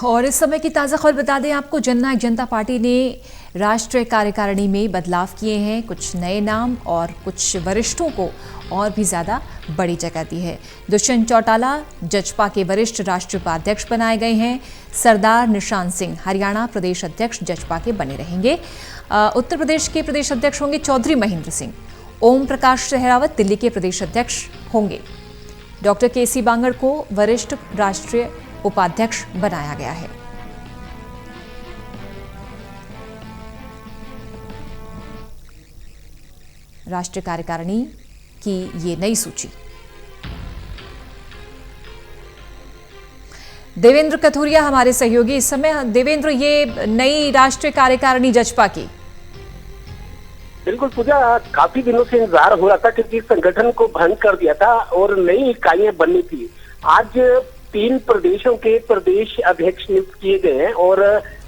और इस समय की ताज़ा खबर बता दें आपको, जननायक जनता पार्टी ने राष्ट्रीय कार्यकारिणी में बदलाव किए हैं। कुछ नए नाम और कुछ वरिष्ठों को और भी ज़्यादा बड़ी जगह दी है। दुष्यंत चौटाला जजपा के वरिष्ठ राष्ट्रीय उपाध्यक्ष बनाए गए हैं। सरदार निशान सिंह हरियाणा प्रदेश अध्यक्ष जजपा के बने रहेंगे। उत्तर प्रदेश के प्रदेश अध्यक्ष होंगे चौधरी महेंद्र सिंह। ओम प्रकाश सहरावत दिल्ली के प्रदेश अध्यक्ष होंगे। डॉक्टर केसी बांगड़ को वरिष्ठ राष्ट्रीय उपाध्यक्ष बनाया गया है। राष्ट्रीय कार्यकारिणी की ये नई सूची। देवेंद्र कथुरिया हमारे सहयोगी इस समय। देवेंद्र, ये नई राष्ट्रीय कार्यकारिणी जजपा की। बिल्कुल पूजा, काफी दिनों से इंतजार हो रहा था क्योंकि संगठन को भंग कर दिया था और नई इकाइयां बननी थी। आज 3 प्रदेशों के प्रदेश अध्यक्ष नियुक्त किए गए हैं और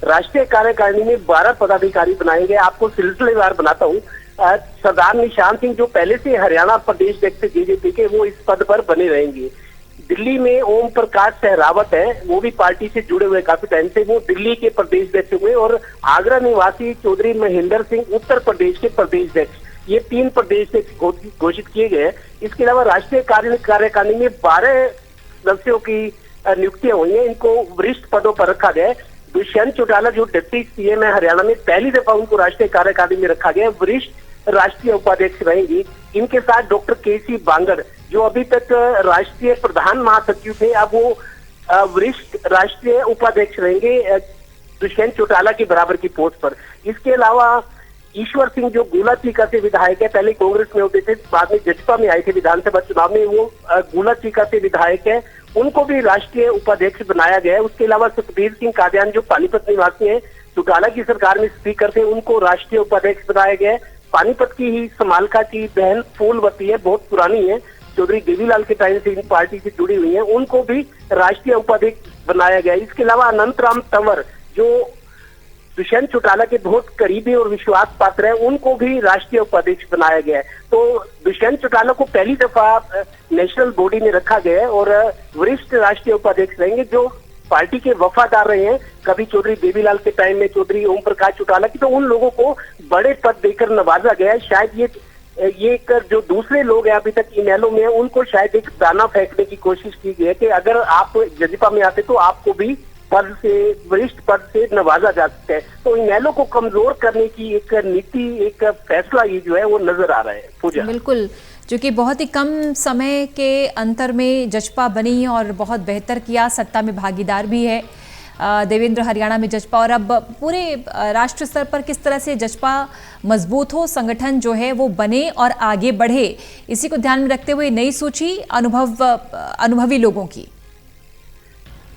राष्ट्रीय कार्यकारिणी में 12 पदाधिकारी बनाए गए। आपको सिलसिलेवार बनाता हूँ। सरदार निशान सिंह जो पहले से हरियाणा प्रदेश अध्यक्ष जेजेपी के, वो इस पद पर बने रहेंगे। दिल्ली में ओम प्रकाश सहरावत है, वो भी पार्टी से जुड़े हुए काफी टाइम से, वो दिल्ली के प्रदेश अध्यक्ष हुए। और आगरा निवासी चौधरी महेंद्र सिंह उत्तर प्रदेश के प्रदेश अध्यक्ष। ये 3 प्रदेश अध्यक्ष घोषित किए गए। इसके अलावा राष्ट्रीय कार्यकारिणी में 12 सदस्यों की नियुक्तियां हुई हैं। इनको वरिष्ठ पदों पर रखा गया है। दुष्यंत चौटाला जो डिप्टी सीएम है हरियाणा में, पहली दफा उनको राष्ट्रीय कार्यकारिणी में रखा गया। वरिष्ठ राष्ट्रीय उपाध्यक्ष रहेंगी। इनके साथ डॉक्टर केसी बांगड़ जो अभी तक राष्ट्रीय प्रधान महासचिव थे, अब वो वरिष्ठ राष्ट्रीय उपाध्यक्ष रहेंगे दुष्यंत चौटाला के बराबर की पोस्ट पर। इसके अलावा ईश्वर सिंह जो गुलाचीका से विधायक है, पहले कांग्रेस में होते थे, बाद में जजपा में आए थे विधानसभा चुनाव में, वो गुलाचीका से विधायक है, उनको भी राष्ट्रीय उपाध्यक्ष बनाया गया है। उसके अलावा सुखबीर सिंह कादियान जो पानीपत निवासी है, चौटाला की सरकार में स्पीकर थे, उनको राष्ट्रीय उपाध्यक्ष बनाया गया है। पानीपत की ही समालका की बहन फूलवती है, बहुत पुरानी है, चौधरी देवीलाल के टाइम से इन पार्टी से जुड़ी हुई है, उनको भी राष्ट्रीय उपाध्यक्ष बनाया गया है। इसके अलावा अनंतराम तंवर जो दुष्यंत चौटाला के बहुत करीबी और विश्वास पात्र है, उनको भी राष्ट्रीय उपाध्यक्ष बनाया गया है। तो दुष्यंत चौटाला को पहली दफा नेशनल बॉडी में रखा गया है और वरिष्ठ राष्ट्रीय उपाध्यक्ष रहेंगे जो पार्टी के वफादार रहे हैं, कभी चौधरी देवीलाल के टाइम में, चौधरी ओम प्रकाश चौटाला की, तो उन लोगों को बड़े पद देकर नवाजा गया है। शायद ये कर जो दूसरे लोग हैं अभी तक इनेलो में, उनको शायद एक दाना फेंकने की कोशिश की गई है कि अगर आप जजपा में आते तो आपको भी पद से, वरिष्ठ पद से नवाजा जा सकता है। तो इनेलो को कमजोर करने की एक नीति, एक फैसला ये जो है वो नजर आ रहा है पूजा। बिल्कुल, जो कि बहुत ही कम समय के अंतर में जजपा बनी और बहुत बेहतर किया, सत्ता में भागीदार भी है देवेंद्र हरियाणा में जजपा। और अब पूरे राष्ट्र स्तर पर किस तरह से जजपा मजबूत हो, संगठन जो है वो बने और आगे बढ़े, इसी को ध्यान में रखते हुए नई सूची अनुभवी लोगों की।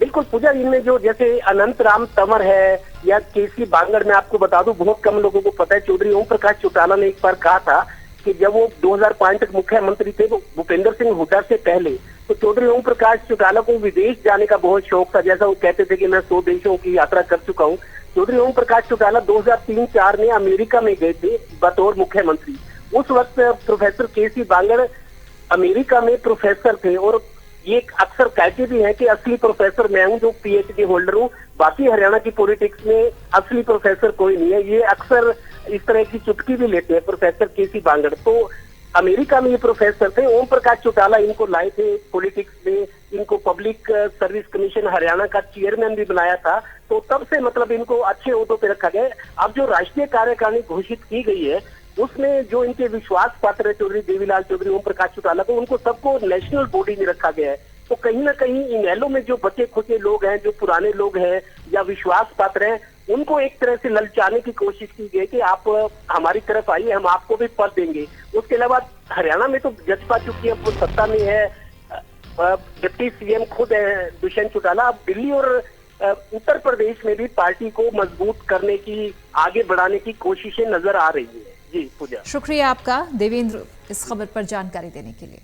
बिल्कुल पूजा, इनमें जो जैसे अनंतराम तंवर है या केसी बांगड़, मैं आपको बता दूं बहुत कम लोगों को पता है, चौधरी ओम प्रकाश चौटाला ने एक बार कहा था कि जब वो 2005 तक मुख्यमंत्री थे, वो भूपेंद्र सिंह हुड्डा से पहले, तो चौधरी ओम प्रकाश चौटाला को विदेश जाने का बहुत शौक था। जैसा वो कहते थे कि मैं 100 देशों की यात्रा कर चुका हूँ। चौधरी ओम प्रकाश चौटाला 2003-04 में अमेरिका में गए थे बतौर मुख्यमंत्री। उस वक्त प्रोफेसर केसी बांगड़ अमेरिका में प्रोफेसर थे और ये अक्सर कहते भी हैं कि असली प्रोफेसर मैं हूं जो पीएचडी होल्डर हूं, बाकी हरियाणा की पॉलिटिक्स में असली प्रोफेसर कोई नहीं है। ये अक्सर इस तरह की चुटकी भी लेते हैं प्रोफेसर केसी बांगड़। तो अमेरिका में ये प्रोफेसर थे। ओम प्रकाश चौटाला इनको लाए थे पॉलिटिक्स में, इनको पब्लिक सर्विस कमीशन हरियाणा का चेयरमैन भी बनाया था। तो तब से मतलब इनको अच्छे ओहदों पे रखा गया। अब जो राष्ट्रीय कार्यकारिणी घोषित की गई है उसमें जो इनके विश्वास पात्र है चौधरी देवीलाल, चौधरी ओम प्रकाश चौटाला, तो उनको सबको नेशनल बॉडी में रखा गया है। तो कहीं ना कहीं इनेलो में जो बचे खुचे लोग हैं, जो पुराने लोग हैं या विश्वास पात्र हैं, उनको एक तरह से ललचाने की कोशिश की गई कि आप हमारी तरफ आइए, हम आपको भी पद देंगे। उसके अलावा हरियाणा में तो जजपा चूंकि अब सत्ता में है, डिप्टी सीएम खुद है दुष्यंत चौटाला, अब दिल्ली और उत्तर प्रदेश में भी पार्टी को मजबूत करने की, आगे बढ़ाने की कोशिशें नजर आ रही है। जी पूजा, शुक्रिया आपका देवेंद्र इस खबर पर जानकारी देने के लिए।